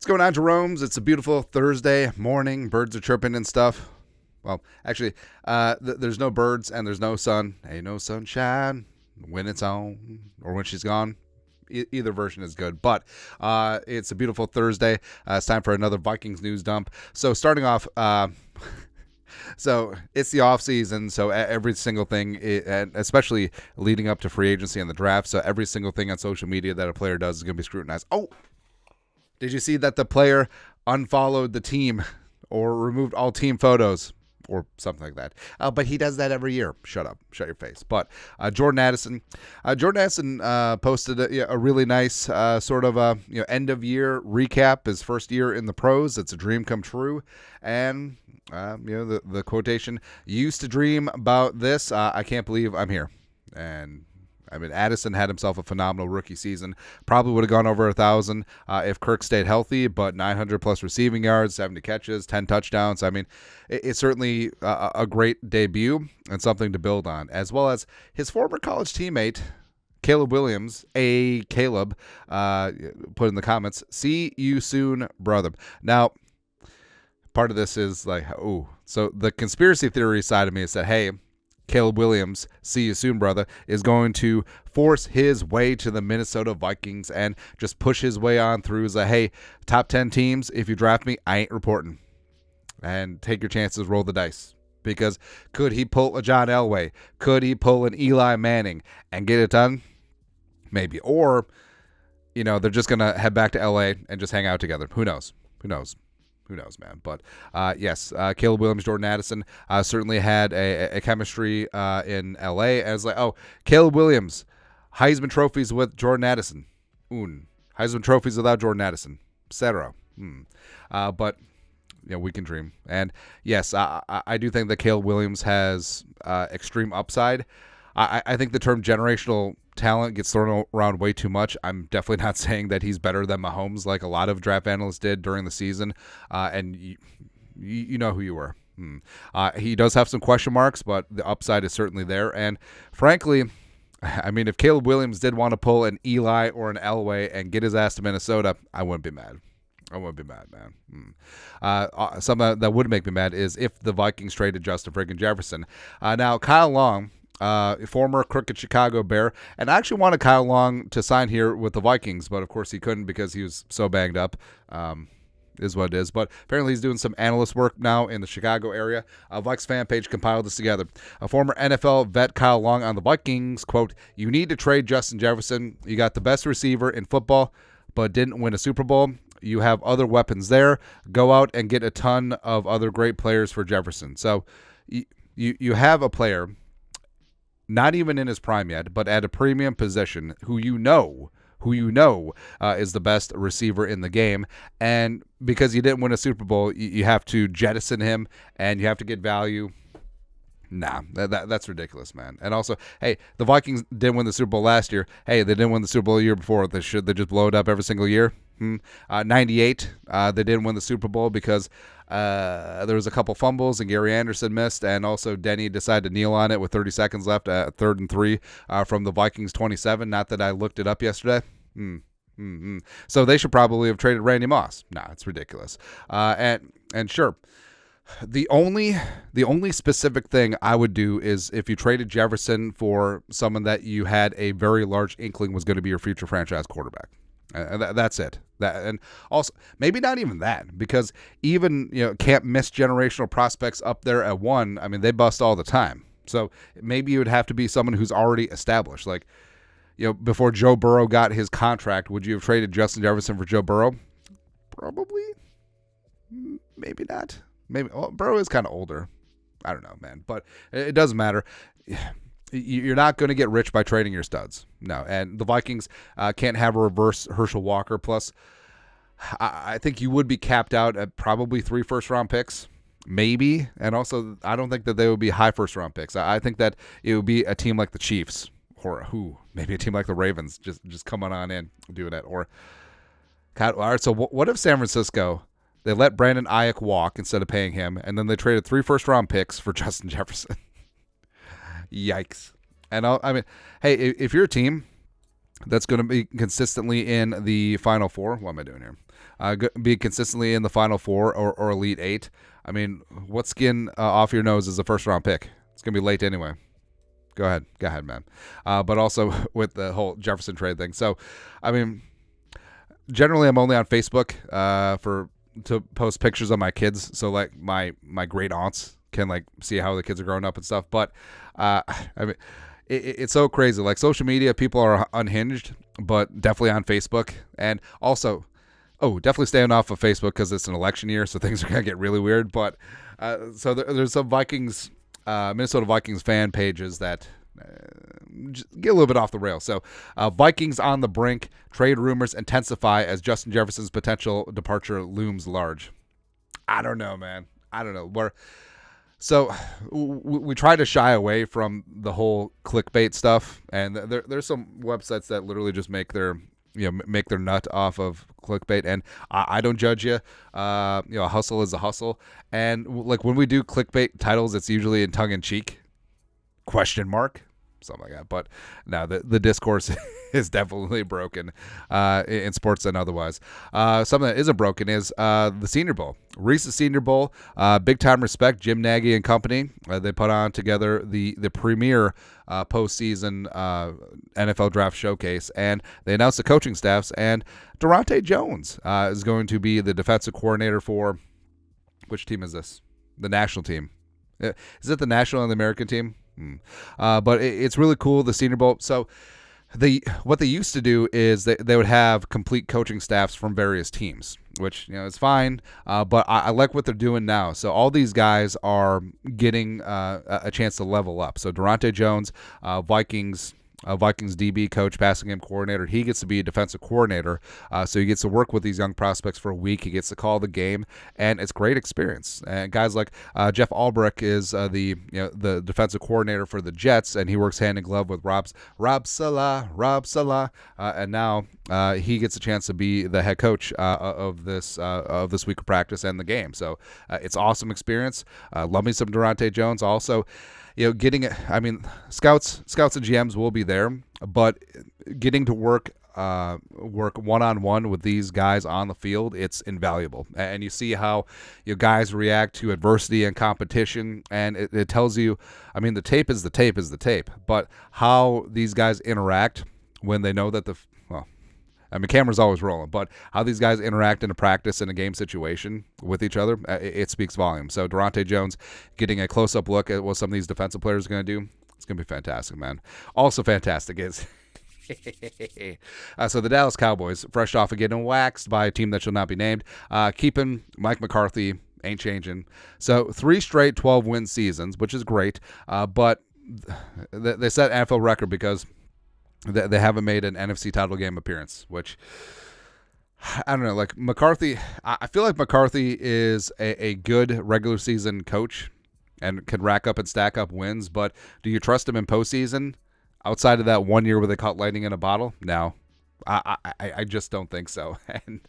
going on, Jerome's? It's a beautiful Thursday morning. Birds are chirping and stuff. Well, actually, there's no birds and there's no sun. Ain't no sunshine when it's on or when she's gone. Either version is good, but it's a beautiful Thursday. It's time for another Vikings news dump. So starting off, so it's the off season, so every single thing, and especially leading up to free agency and the draft, so every single thing on social media that a player does is going to be scrutinized. Oh, did you see that the player unfollowed the team or removed all team photos or something like that? But he does that every year. Shut up. Shut your face. But Jordan Addison posted a really nice sort of end of year recap. His first year in the pros. It's a dream come true. And the quotation, "Used to dream about this. I can't believe I'm here." And I mean, Addison had himself a phenomenal rookie season. Probably would have gone over 1,000 if Kirk stayed healthy, but 900 plus receiving yards, 70 catches, 10 touchdowns. I mean, it's certainly a great debut and something to build on, as well as his former college teammate, Caleb Williams, Caleb, put in the comments, "See you soon, brother." Now, part of this is like, so the conspiracy theory side of me is that, hey, Caleb Williams, see you soon, brother, is going to force his way to the Minnesota Vikings and just push his way on through as hey, top 10 teams, if you draft me, I ain't reporting. And take your chances, roll the dice. Because could he pull a John Elway? Could he pull an Eli Manning and get it done? Maybe. Or, they're just going to head back to LA and just hang out together. Who knows? Who knows, man? But yes, Caleb Williams, Jordan Addison certainly had a chemistry in LA. As Caleb Williams, Heisman trophies with Jordan Addison. Heisman trophies without Jordan Addison, etc. But we can dream. And yes, I do think that Caleb Williams has extreme upside. I think the term generational talent gets thrown around way too much. I'm definitely not saying that he's better than Mahomes like a lot of draft analysts did during the season. And you know who you were. He does have some question marks, but the upside is certainly there. And frankly, I mean, if Caleb Williams did want to pull an Eli or an Elway and get his ass to Minnesota, I wouldn't be mad. I wouldn't be mad, man. Something that would make me mad is if the Vikings traded Justin friggin' Jefferson. Now, Kyle Long, former crooked Chicago Bear, and I actually wanted Kyle Long to sign here with the Vikings, but of course he couldn't because he was so banged up. Is what it is. But apparently he's doing some analyst work now in the Chicago area. Vikes fan page compiled this together. A former NFL vet, Kyle Long, on the Vikings, quote, "You need to trade Justin Jefferson. You got the best receiver in football, but didn't win a Super Bowl. You have other weapons there. Go out and get a ton of other great players for Jefferson." So you have a player not even in his prime yet, but at a premium position, who you know is the best receiver in the game. And because you didn't win a Super Bowl, you have to jettison him and you have to get value. Nah, that's ridiculous, man. And also, hey, the Vikings didn't win the Super Bowl last year. Hey, they didn't win the Super Bowl the year before. They just blow it up every single year? 98, they didn't win the Super Bowl because there was a couple fumbles and Gary Anderson missed, and also Denny decided to kneel on it with 30 seconds left at 3rd and 3 from the Vikings 27. Not that I looked it up yesterday. So they should probably have traded Randy Moss. Nah, it's ridiculous. And sure, the only specific thing I would do is if you traded Jefferson for someone that you had a very large inkling was going to be your future franchise quarterback. That's it. And also maybe not even that, because even can't miss generational prospects up there at 1. I mean, they bust all the time. So maybe it would have to be someone who's already established. Like before Joe Burrow got his contract, would you have traded Justin Jefferson for Joe Burrow? Probably. Maybe not. Maybe Burrow is kind of older. I don't know, man. But it doesn't matter. You're not going to get rich by trading your studs. No. And the Vikings can't have a reverse Herschel Walker. Plus, I think you would be capped out at probably 3 first-round picks, maybe. And also, I don't think that they would be high first-round picks. I think that it would be a team like the Chiefs, or maybe a team like the Ravens, just coming on in doing that. Or, God, all right, so what if San Francisco, they let Brandon Ayuk walk instead of paying him, and then they traded 3 first-round picks for Justin Jefferson? Yikes. And I mean, hey, if you're a team that's going to be consistently in the Final Four. What am I doing here? Be consistently in the Final Four or Elite Eight. I mean, what skin off your nose is a first-round pick? It's going to be late anyway. Go ahead, man. But also with the whole Jefferson trade thing. So, I mean, generally I'm only on Facebook to post pictures of my kids, so like my great aunts can like see how the kids are growing up and stuff. But I mean, it's so crazy. Like social media, people are unhinged, but definitely on Facebook, and also, definitely staying off of Facebook because it's an election year, so things are gonna get really weird. But so there's some Vikings. Minnesota Vikings fan pages that just get a little bit off the rails. So Vikings on the brink. Trade rumors intensify as Justin Jefferson's potential departure looms large. I don't know, man. I don't know. So we try to shy away from the whole clickbait stuff, and there's some websites that literally just make their nut off of clickbait, and I don't judge you. A hustle is a hustle, and like when we do clickbait titles, it's usually in tongue in cheek, question mark, something like that. But no, the discourse is definitely broken in sports and otherwise. Something that isn't broken is the Senior Bowl. Reese's Senior Bowl, big time respect, Jim Nagy and company. They put on together the premier postseason NFL draft showcase, and they announced the coaching staffs, and Durante Jones is going to be the defensive coordinator for, which team is this? The national team. Is it the national and the American team? But it's really cool, the Senior Bowl. So what they used to do is they would have complete coaching staffs from various teams, which is fine. But I like what they're doing now. So all these guys are getting a chance to level up. So Durante Jones, Vikings DB coach, passing game coordinator. He gets to be a defensive coordinator, so he gets to work with these young prospects for a week. He gets to call the game, and it's great experience. And guys like Jeff Albrecht is the defensive coordinator for the Jets, and he works hand in glove with Rob Saleh, and now he gets a chance to be the head coach of this week of practice and the game. So it's awesome experience. Love me some Durante Jones. Also, getting it. I mean, scouts and GMs will be there, but getting to work one-on-one with these guys on the field, it's invaluable. And you see how guys react to adversity and competition, and it tells you. I mean, the tape is the tape, but how these guys interact when they know that camera's always rolling, but how these guys interact in a practice in a game situation with each other, it speaks volumes. So Durante Jones getting a close-up look at what some of these defensive players are going to do, it's going to be fantastic, man. Also fantastic is so the Dallas Cowboys, fresh off of getting waxed by a team that shall not be named, keeping Mike McCarthy, ain't changing. So 3 straight 12-win seasons, which is great, but they set NFL record because they haven't made an NFC title game appearance, which I don't know. Like McCarthy, I feel like McCarthy is a good regular season coach and can rack up and stack up wins, but do you trust him in postseason outside of that 1 year where they caught lightning in a bottle? No, I just don't think so. And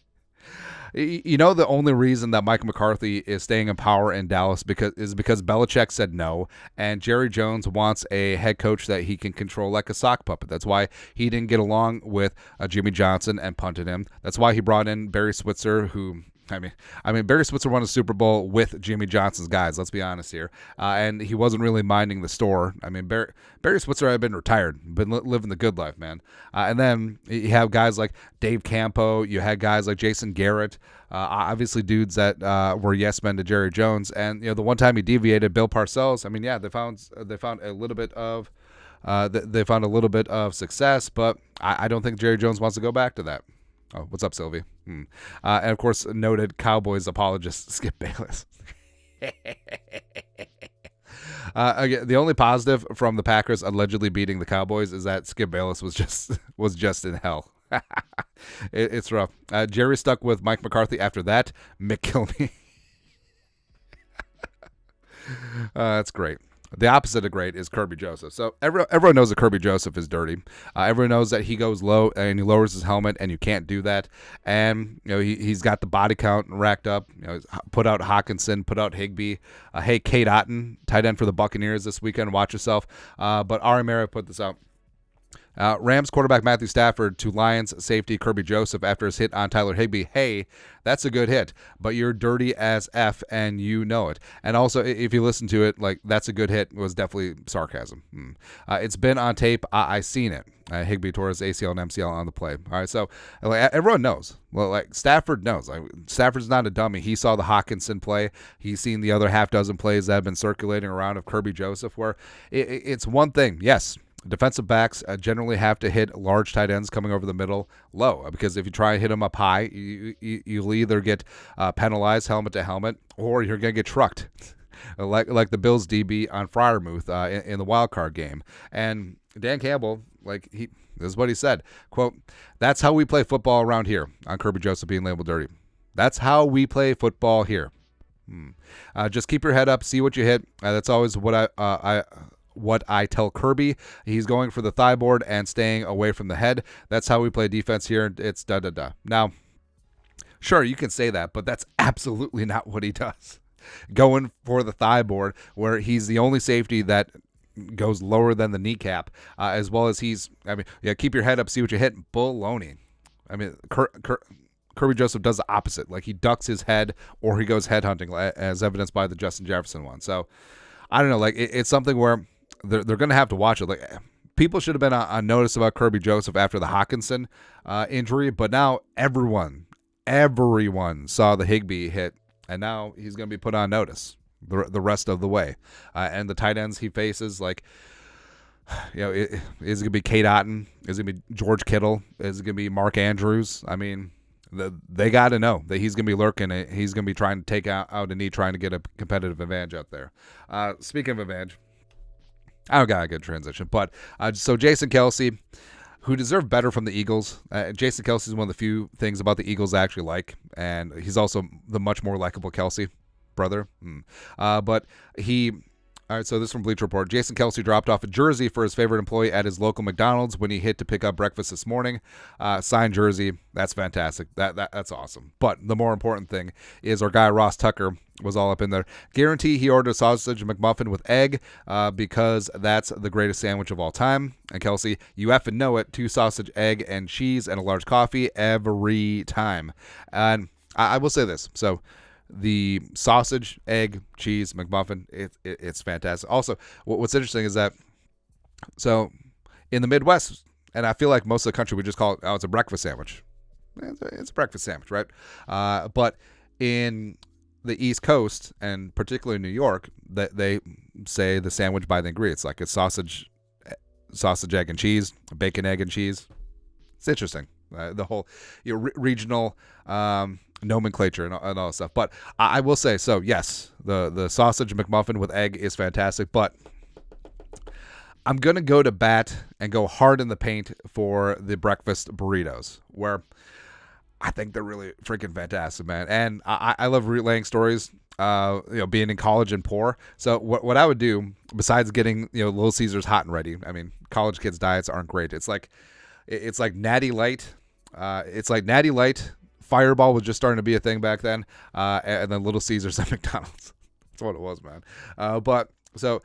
the only reason that Mike McCarthy is staying in power in Dallas is because Belichick said no, and Jerry Jones wants a head coach that he can control like a sock puppet. That's why he didn't get along with Jimmy Johnson and punted him. That's why he brought in Barry Switzer, who I mean, Barry Switzer won a Super Bowl with Jimmy Johnson's guys. Let's be honest here, and he wasn't really minding the store. I mean, Barry Switzer had been retired, been living the good life, man. And then you have guys like Dave Campo. You had guys like Jason Garrett. Obviously, dudes that were yes men to Jerry Jones. And the one time he deviated, Bill Parcells. I mean, yeah, they found a little bit of success, but I don't think Jerry Jones wants to go back to that. Oh, what's up, Sylvie? And of course, noted Cowboys apologist Skip Bayless. Again, the only positive from the Packers allegedly beating the Cowboys is that Skip Bayless was just in hell. It's rough. Jerry stuck with Mike McCarthy after that. Mick Kilby. That's great. The opposite of great is Kirby Joseph. So everyone knows that Kirby Joseph is dirty. Everyone knows that he goes low and he lowers his helmet, and you can't do that. And he's got the body count racked up. Put out Hawkinson, put out Higbee. Hey, Kate Otten, tight end for the Buccaneers this weekend. Watch yourself. But Ari Mara put this out. Rams quarterback Matthew Stafford to Lions safety Kirby Joseph after his hit on Tyler Higbee. Hey, that's a good hit, but you're dirty as F and you know it. And also, if you listen to it, like, that's a good hit was definitely sarcasm. It's been on tape. I seen it. Higbee tore his ACL and MCL on the play. All right, so like, everyone knows. Well, like, Stafford knows. Like, Stafford's not a dummy. He saw the Hawkinson play. He's seen the other half dozen plays that have been circulating around of Kirby Joseph, where it's one thing. Yes, defensive backs generally have to hit large tight ends coming over the middle low, because if you try and hit them up high, you'll either get penalized helmet to helmet, or you're going to get trucked, like the Bills DB on Freiermuth in the wild card game. And Dan Campbell, like, this is what he said, quote, "That's how we play football around here," on Kirby Joseph being labeled dirty. That's how we play football here. Just keep your head up, see what you hit. That's always what I tell Kirby. He's going for the thigh board and staying away from the head. That's how we play defense here. It's da-da-da. Now, sure, you can say that, but that's absolutely not what he does. Going for the thigh board, where he's the only safety that goes lower than the kneecap, as well as keep your head up, see what you hit. Baloney. I mean, Kirby Joseph does the opposite. Like, he ducks his head or he goes head hunting, as evidenced by the Justin Jefferson one. So, I don't know. Like, it's something where they're going to have to watch it. Like, people should have been on notice about Kirby Joseph after the Hawkinson injury, but now everyone saw the Higbee hit, and now he's going to be put on notice the rest of the way. And the tight ends he faces, like, is it going to be Kate Otten? Is it going to be George Kittle? Is it going to be Mark Andrews? I mean, they got to know that he's going to be lurking. He's going to be trying to take out a knee, trying to get a competitive advantage out there. Speaking of advantage, I don't got a good transition, but so Jason Kelce, who deserved better from the Eagles. Jason Kelce is one of the few things about the Eagles I actually like, and he's also the much more likable Kelce brother. But he... All right, so this is from Bleacher Report. Jason Kelce dropped off a jersey for his favorite employee at his local McDonald's when he hit to pick up breakfast this morning. Signed jersey. That's fantastic. That's awesome. But the more important thing is our guy Ross Tucker was all up in there. Guarantee he ordered a sausage McMuffin with egg because that's the greatest sandwich of all time. And Kelce, you effing know it. 2 sausage, egg, and cheese, and a large coffee every time. And I will say this. So, the sausage, egg, cheese, McMuffin, it's fantastic. Also, what's interesting is that, so in the Midwest, and I feel like most of the country, we just call it, it's a breakfast sandwich. It's a breakfast sandwich, right? But in the East Coast, and particularly New York, they say the sandwich by the ingredients. Like, it's sausage, egg, and cheese, bacon, egg, and cheese. It's interesting. The whole regional nomenclature and all that stuff. But I will say, so yes, the sausage McMuffin with egg is fantastic, but I'm going to go to bat and go hard in the paint for the breakfast burritos, where I think they're really freaking fantastic, man. And I love relaying stories, being in college and poor. So what I would do, besides getting, Little Caesars hot and ready, I mean, college kids' diets aren't great. It's like Natty Light. It's like Natty Light. Fireball was just starting to be a thing back then, and then Little Caesars at McDonald's. That's what it was, man. But so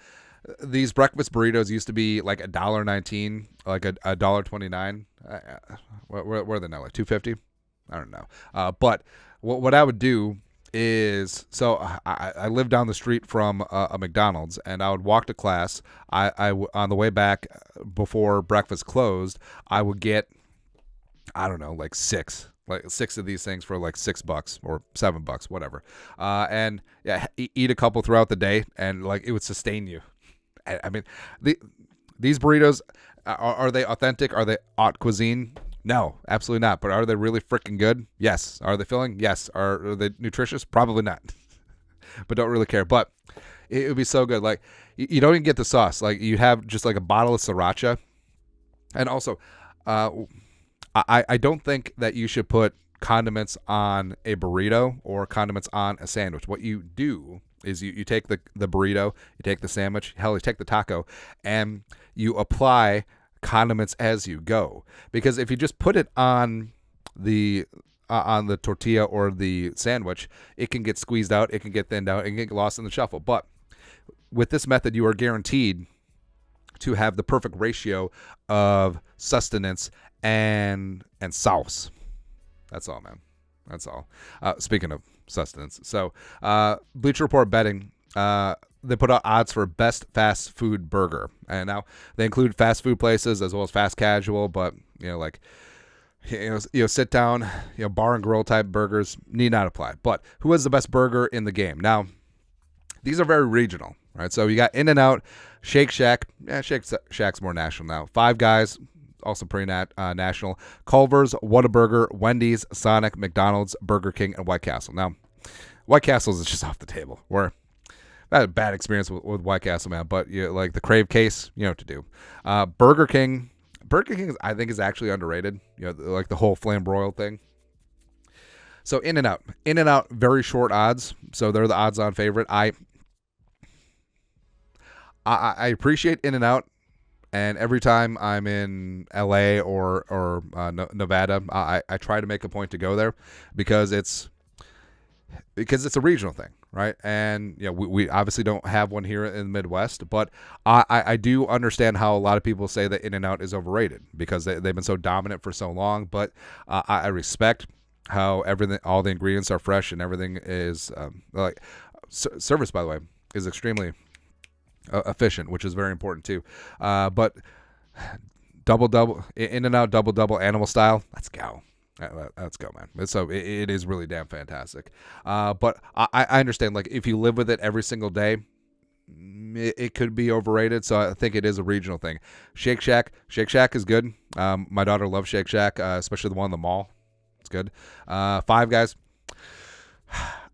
these breakfast burritos used to be like $1.19, like $1.29. Where are they now? Like $2.50? I don't know. But what I would do is, so I live down the street from a McDonald's, and I would walk to class. On the way back before breakfast closed, I would get, I don't know, like six of these things for like $6 or $7, whatever. And yeah, eat a couple throughout the day, and like, it would sustain you. I mean, these burritos, are they authentic? Are they haute cuisine? No, absolutely not. But are they really freaking good? Yes. Are they filling? Yes. Are they nutritious? Probably not. But don't really care. But it would be so good. Like, you don't even get the sauce. Like, you have just like a bottle of sriracha. And also, I don't think that you should put condiments on a burrito or condiments on a sandwich. What you do is you take the burrito, you take the sandwich, hell, you take the taco, and you apply condiments as you go. Because if you just put it on the tortilla or the sandwich, it can get squeezed out, it can get thinned out, it can get lost in the shuffle. But with this method, you are guaranteed to have the perfect ratio of sustenance and sauce. That's all, man. That's all. Speaking of sustenance, so Bleacher Report betting, they put out odds for best fast food burger, and now they include fast food places as well as fast casual, but like sit down, bar and grill type burgers need not apply. But who has the best burger in the game? Now, these are very regional, right? So you got In-N-Out, Shake Shack. Yeah, Shake Shack's more national now. Five Guys, also pretty national. Culver's, Whataburger, Wendy's, Sonic, McDonald's, Burger King, and White Castle. Now, White Castle's is just off the table. I had a bad experience with White Castle, man, but like the Crave case, you know what to do. Burger King, I think, is actually underrated. Like the whole flamboyant thing. So In-N-Out, very short odds. So they're the odds-on favorite. I appreciate In-N-Out, and every time I'm in LA or Nevada, I try to make a point to go there because it's a regional thing, right? And we obviously don't have one here in the Midwest, but I do understand how a lot of people say that In-N-Out is overrated because they've been so dominant for so long. But I respect how all the ingredients are fresh and everything is service, by the way, is extremely efficient, which is very important too. But double In-N-Out double animal style, let's go. Let's go, man. So it is really damn fantastic. But I understand, like, if you live with it every single day, it could be overrated. So I think it is a regional thing. Shake Shack is good. My daughter loves Shake Shack, especially the one in the mall. It's good. Five Guys.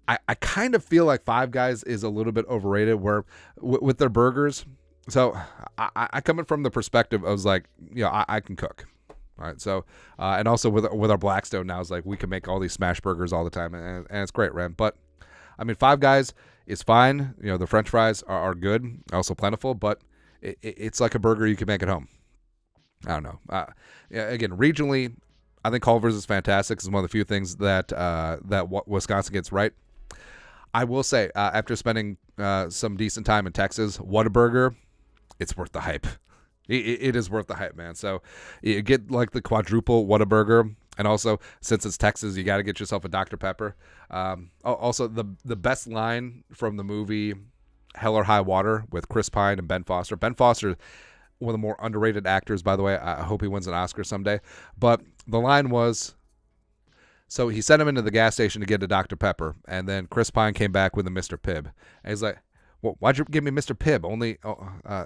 I kind of feel like Five Guys is a little bit overrated where with their burgers. So I come in from the perspective of like, I can cook. All right. So, and also with our Blackstone now, it's like we can make all these smash burgers all the time, and it's great, right? But I mean, Five Guys is fine. The French fries are good, also plentiful, but it's like a burger you can make at home. I don't know. Again, regionally, I think Culver's is fantastic. It's one of the few things that Wisconsin gets right. I will say, after spending some decent time in Texas, Whataburger, it's worth the hype. It is worth the hype, man. So you get like the quadruple Whataburger, and also since it's Texas, you got to get yourself a Dr. Pepper. Also, the best line from the movie Hell or High Water with Chris Pine and Ben Foster. Ben Foster, one of the more underrated actors, by the way. I hope he wins an Oscar someday. But the line was, so he sent him into the gas station to get a Dr. Pepper, and then Chris Pine came back with a Mr. Pibb. And he's like, well, why'd you give me Mr. Pibb?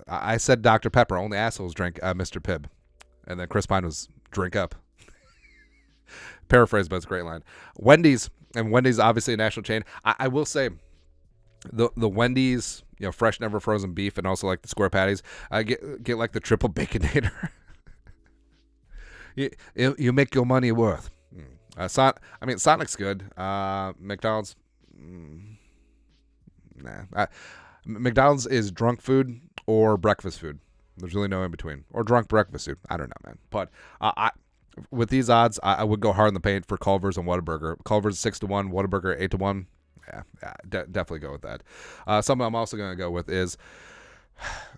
I said Dr. Pepper. Only assholes drink Mr. Pibb. And then Chris Pine was, drink up. Paraphrase, but it's a great line. Wendy's obviously a national chain. I will say the Wendy's, fresh, never frozen beef, and also like the square patties. I get like the triple baconator. you make your money worth. Sonic's good. McDonald's, nah. McDonald's is drunk food or breakfast food. There's really no in between. Or drunk breakfast food. I don't know, man. But with these odds, I would go hard in the paint for Culver's and Whataburger. Culver's 6-1, Whataburger 8-1. Yeah, definitely go with that. Something I'm also going to go with is,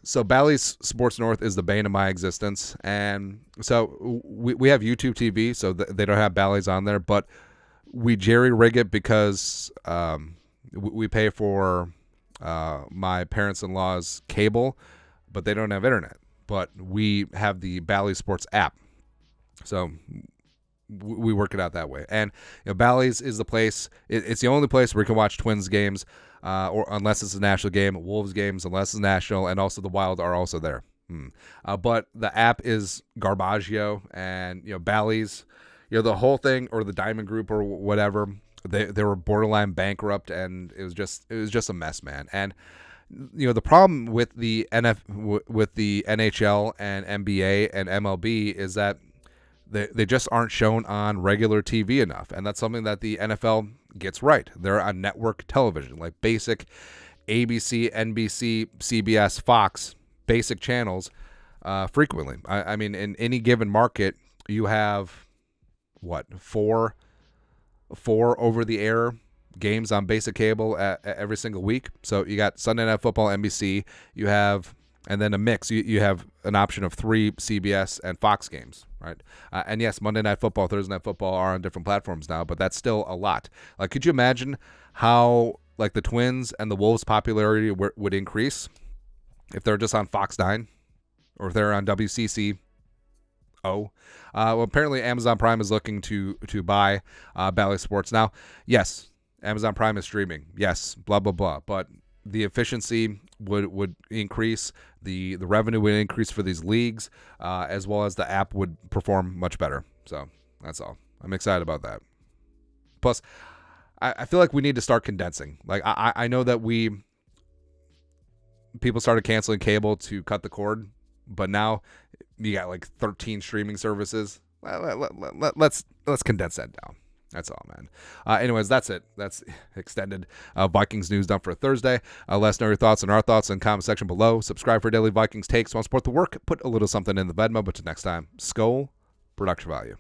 so Bal Sports North is the bane of my existence. And so we have YouTube TV, so they don't have Bally's on there, but we jerry-rig it because we pay for my parents-in-law's cable, but they don't have internet. But we have the Bal Sports app, so we work it out that way. And Bally's is the place. It's the only place where you can watch Twins games, or unless it's a national game, Wolves games unless it's national, and also the Wild are also there. But the app is Garbaggio, and Bally's, the whole thing, or the Diamond Group or whatever. They were borderline bankrupt, and it was just a mess, man. And the problem with the NHL and NBA and MLB is that they just aren't shown on regular TV enough, and that's something that the NFL gets right. They're on network television, like basic ABC, NBC, CBS, Fox, basic channels frequently. I mean, in any given market, you have four over-the-air games on basic cable every single week. So you got Sunday Night Football, NBC. You have And then a mix. You have an option of 3 CBS and Fox games, right? And yes, Monday Night Football, Thursday Night Football are on different platforms now, but that's still a lot. Like, could you imagine how like the Twins and the Wolves' popularity would increase if they're just on Fox 9 or if they're on WCC? Well, apparently Amazon Prime is looking to buy Bal Sports. Now, yes, Amazon Prime is streaming. Yes, blah, blah, blah. But the efficiency would increase, the revenue would increase for these leagues, as well as the app would perform much better. So that's all. I'm excited about that. Plus, I feel like we need to start condensing. Like I know that people started canceling cable to cut the cord, but now you got like 13 streaming services. Let's condense that down. That's all, man. Anyways, that's it. That's extended Vikings news done for Thursday. Let us know your thoughts and our thoughts in the comment section below. Subscribe for daily Vikings takes. Want to support the work? Put a little something in the Venmo. But till next time, Skol, production value.